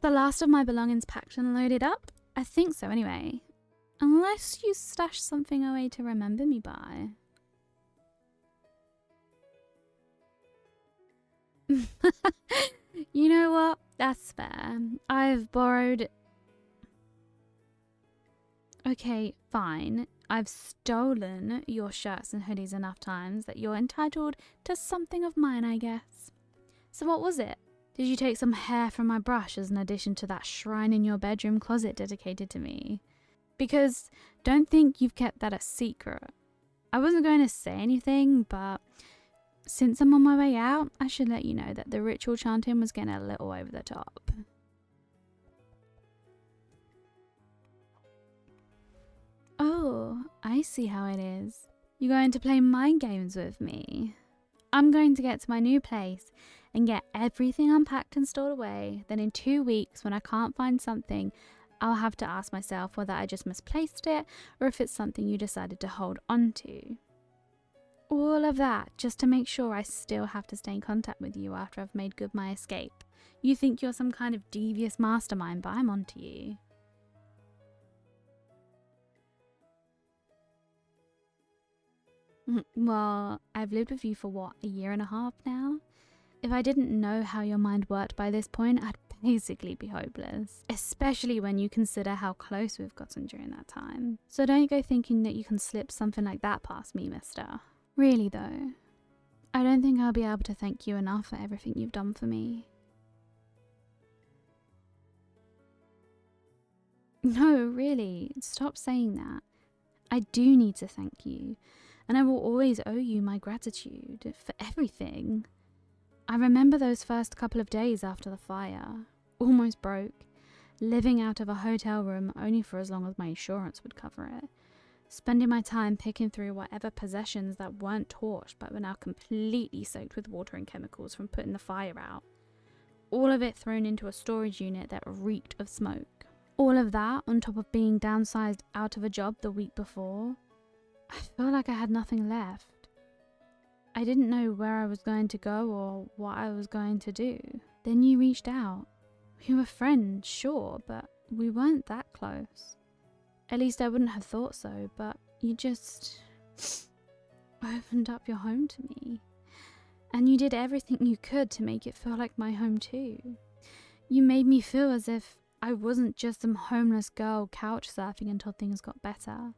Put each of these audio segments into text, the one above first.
the last of my belongings packed and loaded up? I think so anyway. Unless you stashed something away to remember me by. You know what? That's fair. I've borrowed... Okay, fine. I've stolen your shirts and hoodies enough times that you're entitled to something of mine, I guess. So what was it? Did you take some hair from my brush as an addition to that shrine in your bedroom closet dedicated to me? Because don't think you've kept that a secret. I wasn't going to say anything, but since I'm on my way out, I should let you know that the ritual chanting was getting a little over the top. Oh, I see how it is. You're going to play mind games with me. I'm going to get to my new place and get everything unpacked and stored away. Then in 2 weeks, when I can't find something, I'll have to ask myself whether I just misplaced it or if it's something you decided to hold on to. All of that just to make sure I still have to stay in contact with you after I've made good my escape. You think you're some kind of devious mastermind, but I'm onto you. Well, I've lived with you for what, a year and a half now? If I didn't know how your mind worked by this point, I'd basically be hopeless. Especially when you consider how close we've gotten during that time. So don't go thinking that you can slip something like that past me, mister. Really though, I don't think I'll be able to thank you enough for everything you've done for me. No, really, stop saying that. I do need to thank you, and I will always owe you my gratitude for everything. I remember those first couple of days after the fire, almost broke, living out of a hotel room only for as long as my insurance would cover it, spending my time picking through whatever possessions that weren't torched but were now completely soaked with water and chemicals from putting the fire out. All of it thrown into a storage unit that reeked of smoke. All of that on top of being downsized out of a job the week before. I felt like I had nothing left. I didn't know where I was going to go or what I was going to do. Then you reached out. We were friends, sure, but we weren't that close. At least I wouldn't have thought so, but you just opened up your home to me. And you did everything you could to make it feel like my home too. You made me feel as if I wasn't just some homeless girl couch surfing until things got better.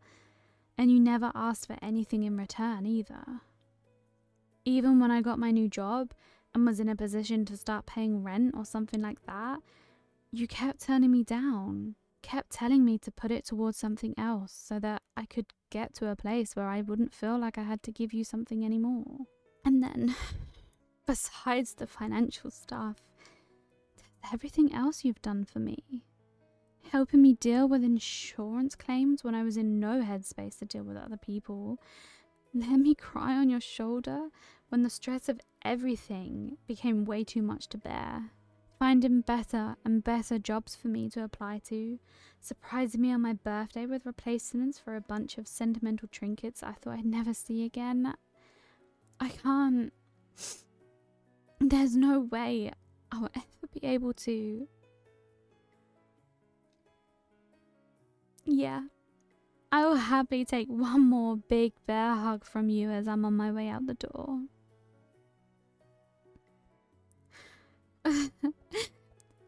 And you never asked for anything in return either. Even when I got my new job and was in a position to start paying rent or something like that, you kept turning me down, kept telling me to put it towards something else so that I could get to a place where I wouldn't feel like I had to give you something anymore. And then, besides the financial stuff, there's everything else you've done for me. Helping me deal with insurance claims when I was in no headspace to deal with other people. Letting me cry on your shoulder when the stress of everything became way too much to bear. Finding better and better jobs for me to apply to. Surprising me on my birthday with replacements for a bunch of sentimental trinkets I thought I'd never see again. I can't... There's no way I'll ever be able to... Yeah, I will happily take one more big bear hug from you as I'm on my way out the door.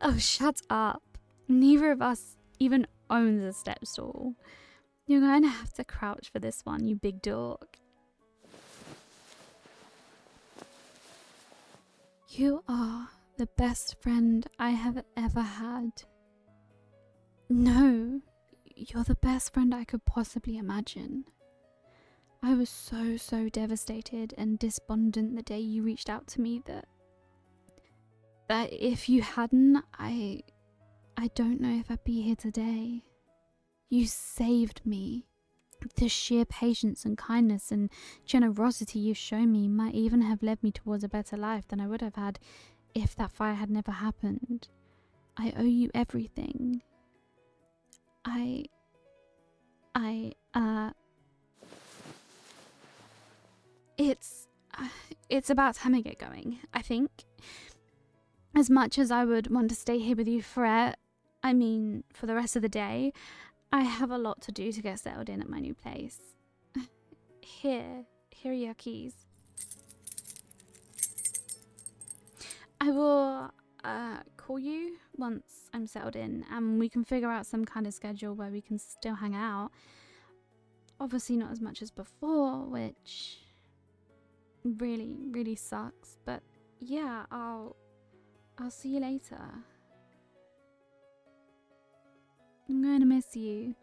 Oh, shut up. Neither of us even owns a step stool. You're going to have to crouch for this one, you big dog. You are the best friend I have ever had. No. You're the best friend I could possibly imagine. I was so devastated and despondent the day you reached out to me that if you hadn't, I don't know if I'd be here today. You saved me. The sheer patience and kindness and generosity you've shown me might even have led me towards a better life than I would have had if that fire had never happened. I owe you everything. It's about time I get going, I think. As much as I would want to stay here with you for the rest of the day, I have a lot to do to get settled in at my new place. Here are your keys. I will call you once I'm settled in and we can figure out some kind of schedule where we can still hang out. Obviously not as much as before, which really, really sucks. But yeah, I'll see you later. I'm going to miss you.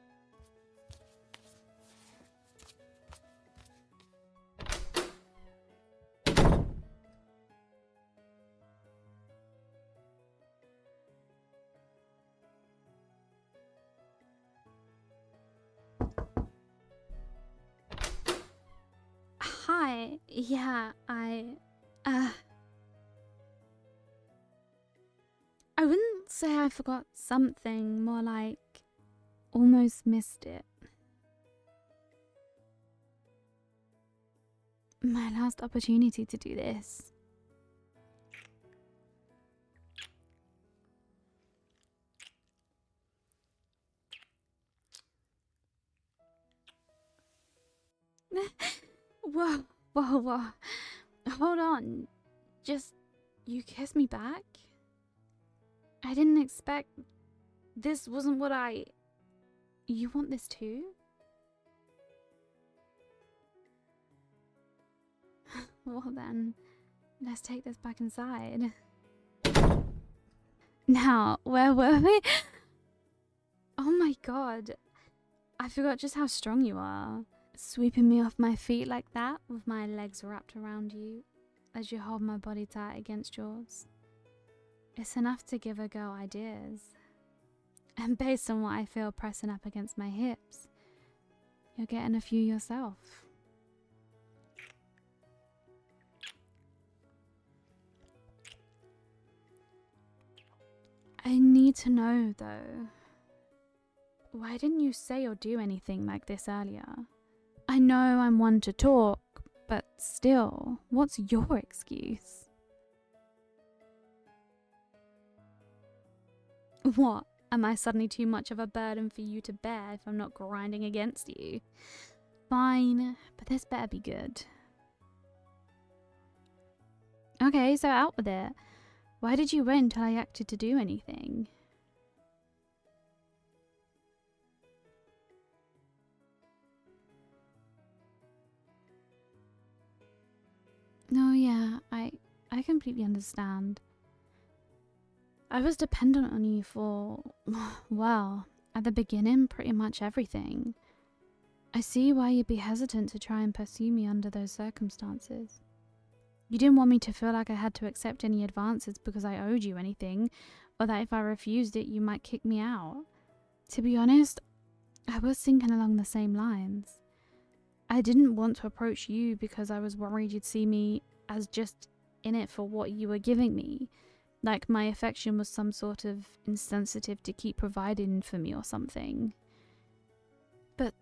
Hi. Yeah, I wouldn't say I forgot something, more like almost missed it. My last opportunity to do this. Whoa. Hold on. Just, you kissed me back? I didn't expect... This wasn't what I... You want this too? Well then, let's take this back inside. Now, where were we? Oh my god. I forgot just how strong you are. Sweeping me off my feet like that, with my legs wrapped around you, as you hold my body tight against yours. It's enough to give a girl ideas. And based on what I feel pressing up against my hips, you're getting a few yourself. I need to know though, why didn't you say or do anything like this earlier? I know I'm one to talk, but still, what's your excuse? What? Am I suddenly too much of a burden for you to bear if I'm not grinding against you? Fine, but this better be good. Okay, so out with it. Why did you wait until I acted to do anything? No, yeah, I completely understand. I was dependent on you for, well, at the beginning, pretty much everything. I see why you'd be hesitant to try and pursue me under those circumstances. You didn't want me to feel like I had to accept any advances because I owed you anything, or that if I refused it, you might kick me out. To be honest, I was thinking along the same lines. I didn't want to approach you because I was worried you'd see me as just in it for what you were giving me. Like my affection was some sort of insensitive to keep providing for me or something. But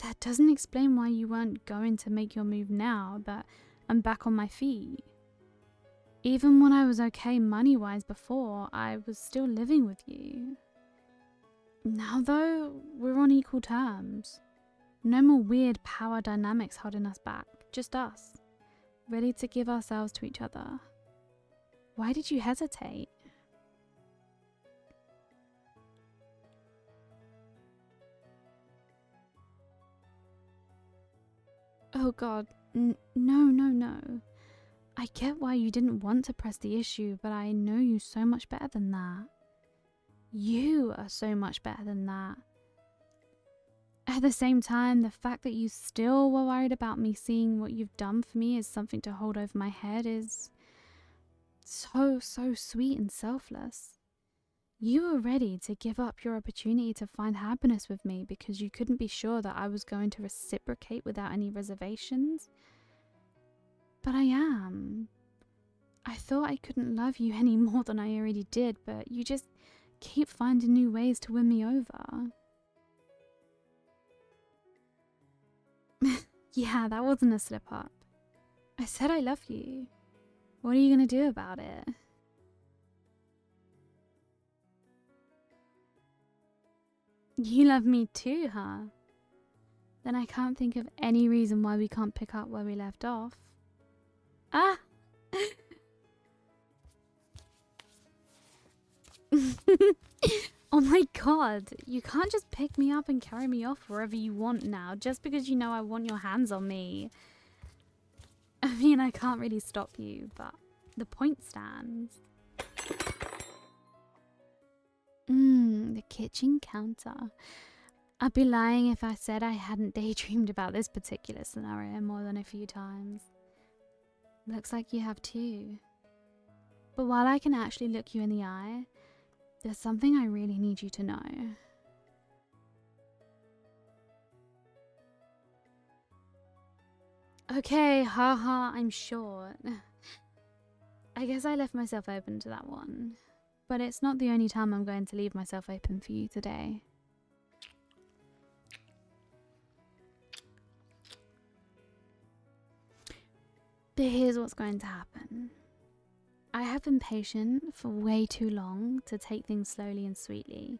that doesn't explain why you weren't going to make your move now that I'm back on my feet. Even when I was okay money-wise before, I was still living with you. Now though, we're on equal terms. No more weird power dynamics holding us back, just us, ready to give ourselves to each other. Why did you hesitate? Oh god, no. I get why you didn't want to press the issue, but I know you so much better than that. You are so much better than that. At the same time, the fact that you still were worried about me seeing what you've done for me as something to hold over my head is so sweet and selfless. You were ready to give up your opportunity to find happiness with me because you couldn't be sure that I was going to reciprocate without any reservations. But I am. I thought I couldn't love you any more than I already did, but you just keep finding new ways to win me over. Yeah, that wasn't a slip up. I said I love you. What are you gonna do about it? You love me too, huh? Then I can't think of any reason why we can't pick up where we left off. Ah! Oh my god, you can't just pick me up and carry me off wherever you want now, just because you know I want your hands on me. I mean, I can't really stop you, but the point stands. The kitchen counter. I'd be lying if I said I hadn't daydreamed about this particular scenario more than a few times. Looks like you have too. But while I can actually look you in the eye, there's something I really need you to know. Okay, haha, I'm short. I guess I left myself open to that one. But it's not the only time I'm going to leave myself open for you today. But here's what's going to happen. I have been patient for way too long to take things slowly and sweetly.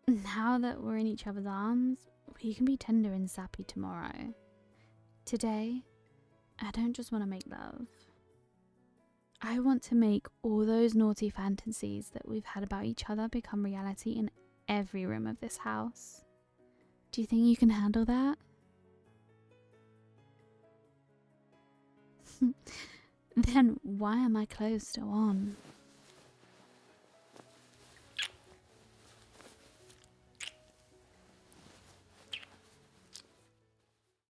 Now that we're in each other's arms, we can be tender and sappy tomorrow. Today, I don't just want to make love. I want to make all those naughty fantasies that we've had about each other become reality in every room of this house. Do you think you can handle that? Then why are my clothes still on?